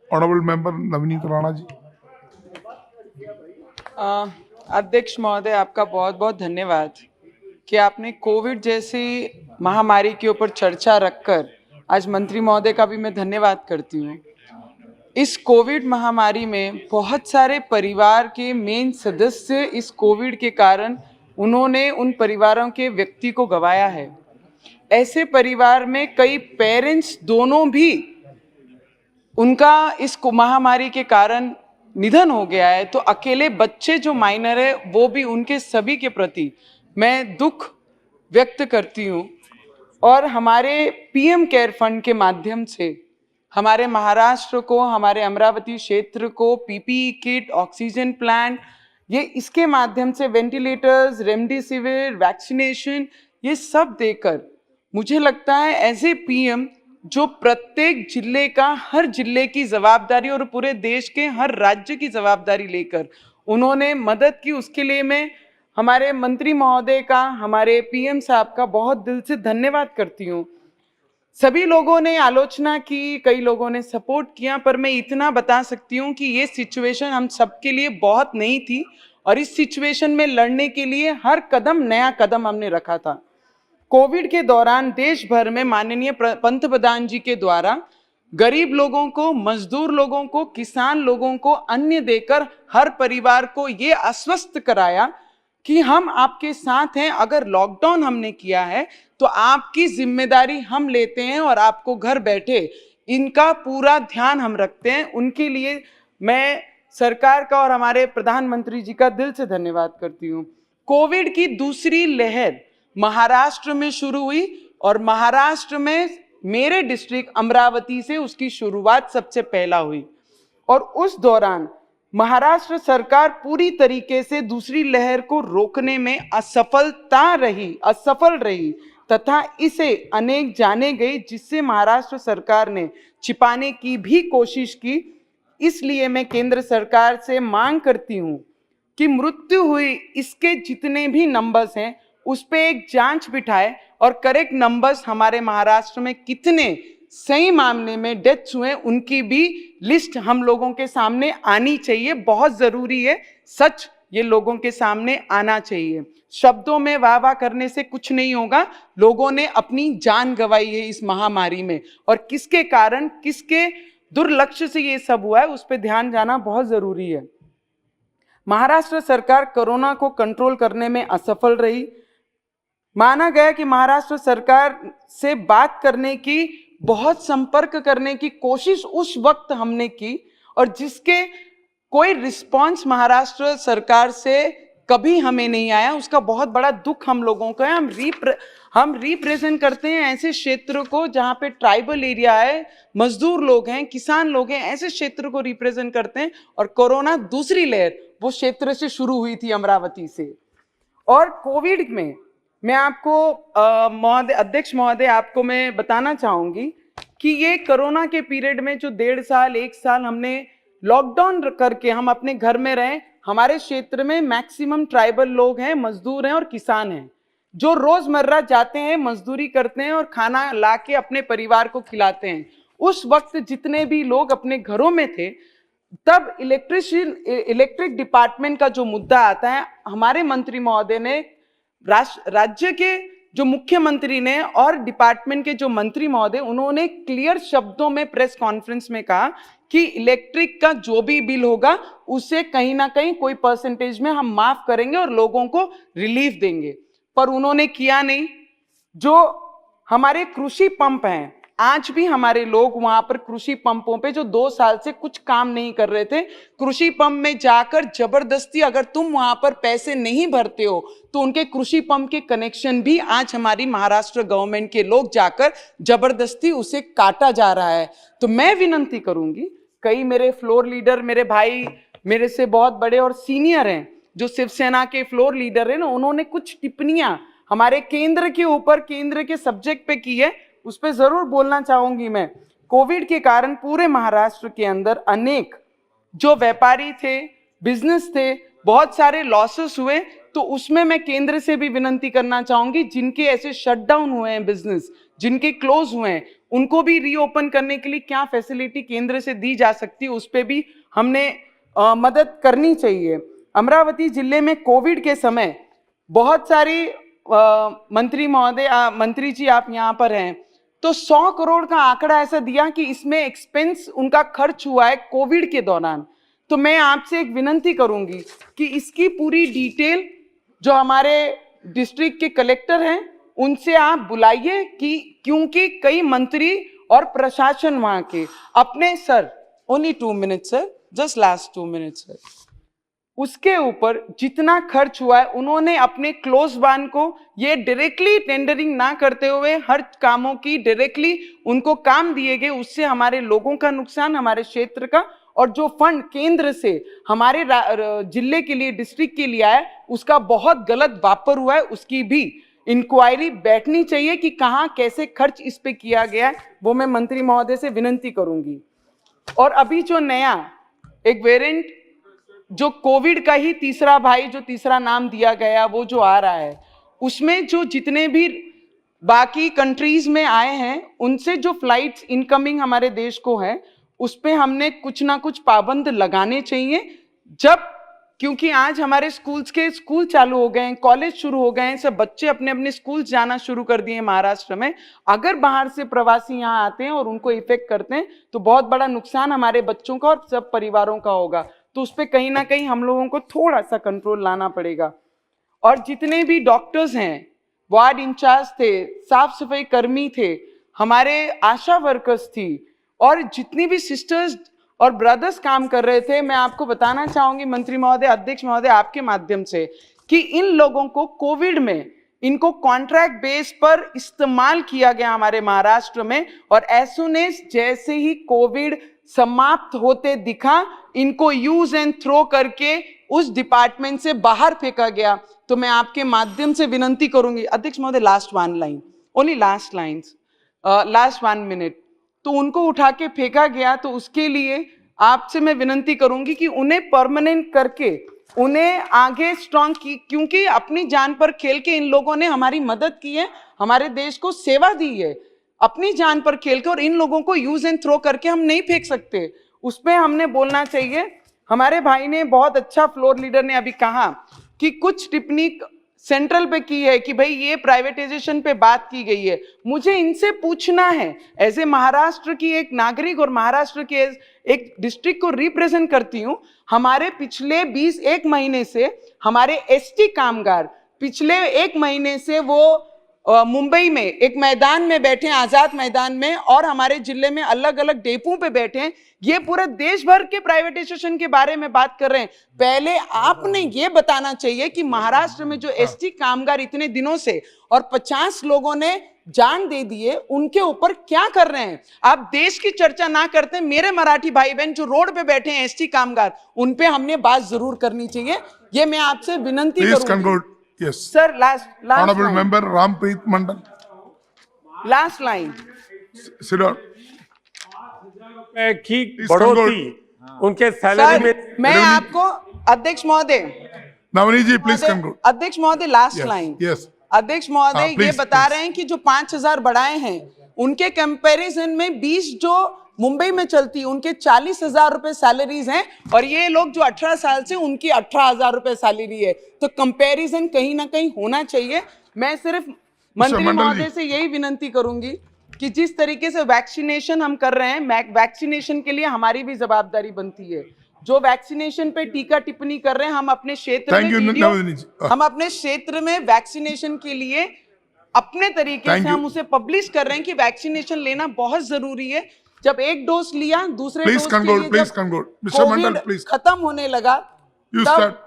Honourable member Navneet Rana ji. अध्यक्ष महोदय, आपका बहुत बहुत धन्यवाद कि आपने कोविड जैसी महामारी के ऊपर चर्चा रखकर आज मंत्री महोदय का भी मैं धन्यवाद करती हूँ। इस कोविड महामारी में बहुत सारे परिवार के मेन सदस्य इस कोविड के कारण उन्होंने उन परिवारों के व्यक्ति को गंवाया है। ऐसे परिवार में कई पेरेंट्स दोनों भी उनका इस महामारी के कारण निधन हो गया है, तो अकेले बच्चे जो माइनर है वो भी, उनके सभी के प्रति मैं दुख व्यक्त करती हूँ। और हमारे पीएम केयर फंड के माध्यम से हमारे महाराष्ट्र को, हमारे अमरावती क्षेत्र को पीपीई किट, ऑक्सीजन प्लांट, ये इसके माध्यम से वेंटिलेटर्स, रेमडेसिविर, वैक्सीनेशन, ये सब देकर मुझे लगता है एज ए पीएम जो प्रत्येक जिले का, हर जिले की जवाबदारी और पूरे देश के हर राज्य की जवाबदारी लेकर उन्होंने मदद की, उसके लिए मैं हमारे मंत्री महोदय का, हमारे पीएम साहब का बहुत दिल से धन्यवाद करती हूँ। सभी लोगों ने आलोचना की, कई लोगों ने सपोर्ट किया, पर मैं इतना बता सकती हूँ कि ये सिचुएशन हम सबके लिए बहुत नई थी और इस सिचुएशन में लड़ने के लिए हर कदम नया कदम हमने रखा था। कोविड के दौरान देश भर में माननीय पंतप्रधान जी के द्वारा गरीब लोगों को, मजदूर लोगों को, किसान लोगों को अन्न देकर हर परिवार को ये आश्वस्त कराया कि हम आपके साथ हैं। अगर लॉकडाउन हमने किया है तो आपकी जिम्मेदारी हम लेते हैं और आपको घर बैठे इनका पूरा ध्यान हम रखते हैं। उनके लिए मैं सरकार का और हमारे प्रधानमंत्री जी का दिल से धन्यवाद करती हूँ। कोविड की दूसरी लहर महाराष्ट्र में शुरू हुई और महाराष्ट्र में मेरे डिस्ट्रिक्ट अमरावती से उसकी शुरुआत सबसे पहला हुई और उस दौरान महाराष्ट्र सरकार पूरी तरीके से दूसरी लहर को रोकने में असफल रही तथा इसे अनेक जाने गए, जिससे महाराष्ट्र सरकार ने छिपाने की भी कोशिश की। इसलिए मैं केंद्र सरकार से मांग करती हूं कि मृत्यु हुई इसके जितने भी नंबर्स हैं उस पे एक जांच बिठाए और करेक्ट नंबर्स हमारे महाराष्ट्र में कितने सही मामले में डेथ्स हुए उनकी भी लिस्ट हम लोगों के सामने आनी चाहिए। बहुत जरूरी है, सच ये लोगों के सामने आना चाहिए। शब्दों में वाह वाह करने से कुछ नहीं होगा। लोगों ने अपनी जान गंवाई है इस महामारी में और किसके कारण, किसके दुर्लक्ष्य से ये सब हुआ है उस पर ध्यान जाना बहुत जरूरी है। महाराष्ट्र सरकार कोरोना को कंट्रोल करने में असफल रही। माना गया कि महाराष्ट्र सरकार से बात करने की, बहुत संपर्क करने की कोशिश उस वक्त हमने की और जिसके कोई रिस्पांस महाराष्ट्र सरकार से कभी हमें नहीं आया, उसका बहुत बड़ा दुख हम लोगों का है। हम रिप्रेजेंट करते हैं ऐसे क्षेत्र को जहां पे ट्राइबल एरिया है, मजदूर लोग हैं, किसान लोग हैं, ऐसे क्षेत्र को रिप्रेजेंट करते हैं और कोरोना दूसरी लहर वो क्षेत्र से शुरू हुई थी, अमरावती से। और कोविड में मैं आपको महोदय, अध्यक्ष महोदय, आपको मैं बताना चाहूंगी कि ये कोरोना के पीरियड में जो 1.5 साल 1 साल हमने लॉकडाउन करके हम अपने घर में रहे, हमारे क्षेत्र में मैक्सिमम ट्राइबल लोग हैं, मजदूर हैं और किसान हैं जो रोजमर्रा जाते हैं, मजदूरी करते हैं और खाना लाके अपने परिवार को खिलाते हैं। उस वक्त जितने भी लोग अपने घरों में थे, तब इलेक्ट्रिक डिपार्टमेंट का जो मुद्दा आता है, हमारे मंत्री महोदय ने, राज्य के जो मुख्यमंत्री ने और डिपार्टमेंट के जो मंत्री महोदय, उन्होंने क्लियर शब्दों में प्रेस कॉन्फ्रेंस में कहा कि इलेक्ट्रिक का जो भी बिल होगा उसे कहीं ना कहीं कोई परसेंटेज में हम माफ करेंगे और लोगों को रिलीफ देंगे, पर उन्होंने किया नहीं। जो हमारे कृषि पंप हैं, आज भी हमारे लोग वहां पर कृषि पंपों पे जो 2 साल से कुछ काम नहीं कर रहे थे, कृषि पंप में जाकर जबरदस्ती, अगर तुम वहां पर पैसे नहीं भरते हो तो उनके कृषि पंप के कनेक्शन भी आज हमारी महाराष्ट्र गवर्नमेंट के लोग जाकर जबरदस्ती उसे काटा जा रहा है। तो मैं विनंती करूंगी, कई मेरे फ्लोर लीडर, मेरे भाई मेरे से बहुत बड़े और सीनियर हैं, जो शिवसेना के फ्लोर लीडर है ना, उन्होंने कुछ टिप्पणियां हमारे केंद्र के ऊपर, केंद्र के सब्जेक्ट पे की है, उस पर जरूर बोलना चाहूंगी मैं। कोविड के कारण पूरे महाराष्ट्र के अंदर अनेक जो व्यापारी थे, बिजनेस थे, बहुत सारे लॉसेस हुए, तो उसमें मैं केंद्र से भी विनंती करना चाहूंगी, जिनके ऐसे शटडाउन हुए हैं बिजनेस, जिनके क्लोज हुए हैं, उनको भी रीओपन करने के लिए क्या फैसिलिटी केंद्र से दी जा सकती है, उस पे भी हमने मदद करनी चाहिए। अमरावती जिले में कोविड के समय बहुत सारी मंत्री महोदय, मंत्री जी आप यहाँ पर हैं, तो 100 करोड़ का आंकड़ा ऐसा दिया कि इसमें एक्सपेंस उनका खर्च हुआ है कोविड के दौरान। तो मैं आपसे एक विनती करूंगी कि इसकी पूरी डिटेल जो हमारे डिस्ट्रिक्ट के कलेक्टर हैं उनसे आप बुलाइए, कि क्योंकि कई मंत्री और प्रशासन वहां के अपने sir, only 2 minutes sir, just last 2 minutes sir, उसके ऊपर जितना खर्च हुआ है उन्होंने अपने क्लोज वन को ये डायरेक्टली टेंडरिंग ना करते हुए हर कामों की डायरेक्टली उनको काम दिए गए, उससे हमारे लोगों का नुकसान, हमारे क्षेत्र का, और जो फंड केंद्र से हमारे जिले के लिए, डिस्ट्रिक्ट के लिए आया, उसका बहुत गलत वापर हुआ है। उसकी भी इंक्वायरी बैठनी चाहिए कि कहाँ कैसे खर्च इस पे किया गया है, वो मैं मंत्री महोदय से विनती करूंगी। और अभी जो नया एक वेरिएंट जो कोविड का ही तीसरा भाई, जो तीसरा नाम दिया गया, वो जो आ रहा है, उसमें जो जितने भी बाकी कंट्रीज में आए हैं उनसे जो फ्लाइट्स इनकमिंग हमारे देश को है, उस पे हमने कुछ ना कुछ पाबंद लगाने चाहिए। जब, क्योंकि आज हमारे स्कूल चालू हो गए हैं, कॉलेज शुरू हो गए हैं, सब बच्चे अपने अपने स्कूल जाना शुरू कर दिए महाराष्ट्र में। अगर बाहर से प्रवासी यहाँ आते हैं और उनको इफेक्ट करते हैं तो बहुत बड़ा नुकसान हमारे बच्चों का और सब परिवारों का होगा। तो उस पर कहीं ना कहीं हम लोगों को थोड़ा सा कंट्रोल लाना पड़ेगा। और जितने भी डॉक्टर्स हैं, वार्ड इंचार्ज थे, साफ सफाई कर्मी थे, हमारे आशा वर्कर्स थी, और जितनी भी सिस्टर्स और ब्रदर्स काम कर रहे थे, मैं आपको बताना चाहूंगी मंत्री महोदय, अध्यक्ष महोदय, आपके माध्यम से, कि इन लोगों को कोविड में इनको कॉन्ट्रैक्ट बेस पर इस्तेमाल किया गया हमारे महाराष्ट्र में, और एज सून एज जैसे ही कोविड समाप्त होते दिखा, इनको यूज एंड थ्रो करके उस डिपार्टमेंट से बाहर फेंका गया। तो मैं आपके माध्यम से विनती करूंगी, अध्यक्ष महोदय, last 1 line, only last lines, last 1 minute, तो उनको उठा के फेंका गया। तो उसके लिए आपसे मैं विनती करूंगी कि उन्हें परमानेंट करके उन्हें आगे स्ट्रांग की, क्योंकि अपनी जान पर खेल के इन लोगों ने हमारी मदद की है, हमारे देश को सेवा दी है, अपनी जान पर खेल के, और इन लोगों को यूज एंड थ्रो करके हम नहीं फेंक सकते। उस पर हमने बोलना चाहिए। हमारे भाई ने बहुत अच्छा, फ्लोर लीडर ने अभी कहा कि कुछ टिप्पणी सेंट्रल पे की है कि भाई ये प्राइवेटाइजेशन पे बात की गई है। मुझे इनसे पूछना है, ऐसे महाराष्ट्र की एक नागरिक और महाराष्ट्र के एक डिस्ट्रिक्ट को रिप्रेजेंट करती हूँ, हमारे पिछले 21 महीने से हमारे एसटी कामगार पिछले 1 महीने से वो मुंबई में एक मैदान में बैठे हैं, आजाद मैदान में, और हमारे जिले में अलग अलग डेपों पे बैठे हैं। ये पूरे देश भर के प्राइवेटाइजेशन के बारे में बात कर रहे हैं। पहले आपने ये बताना चाहिए कि महाराष्ट्र में जो एसटी कामगार इतने दिनों से और 50 लोगों ने जान दे दिए, उनके ऊपर क्या कर रहे हैं। आप देश की चर्चा ना करते, मेरे मराठी भाई बहन जो रोड पे बैठे हैं एसटी कामगार, उन पे हमने बात जरूर करनी चाहिए। ये मैं आपसे विनती करूंगी। Yes. Sir, last Honorable line. Member Rampreet Mandal. Last line. Sit down. की बढ़ोतरी उनके सैलरी में, मैं आपको, अध्यक्ष महोदय, Navani ji, please conclude. अध्यक्ष महोदय, लास्ट लाइन। Yes. अध्यक्ष महोदय, ये बता रहे हैं कि जो 5000 बढ़ाए हैं, उनके कंपैरिजन में 20 जो मुंबई में चलती है उनके 40,000 रुपए सैलरीज हैं, और ये लोग जो 18 साल से, उनकी 18,000 रुपए सैलरी है। तो कंपैरिजन कहीं ना कहीं होना चाहिए। मैं सिर्फ मंत्री महोदय से यही विनती करूंगी कि जिस तरीके से वैक्सीनेशन हम कर रहे हैं, वैक्सीनेशन के लिए हमारी भी जवाबदारी बनती है। जो वैक्सीनेशन पे टीका टिप्पणी कर रहे हैं, हम अपने क्षेत्र में वीडियो, हम अपने क्षेत्र में वैक्सीनेशन के लिए अपने तरीके से हम उसे पब्लिश कर रहे हैं कि वैक्सीनेशन लेना बहुत जरूरी है। जब एक डोज लिया, दूसरे डोज के लिए जब कोविड खत्म होने लगा, तब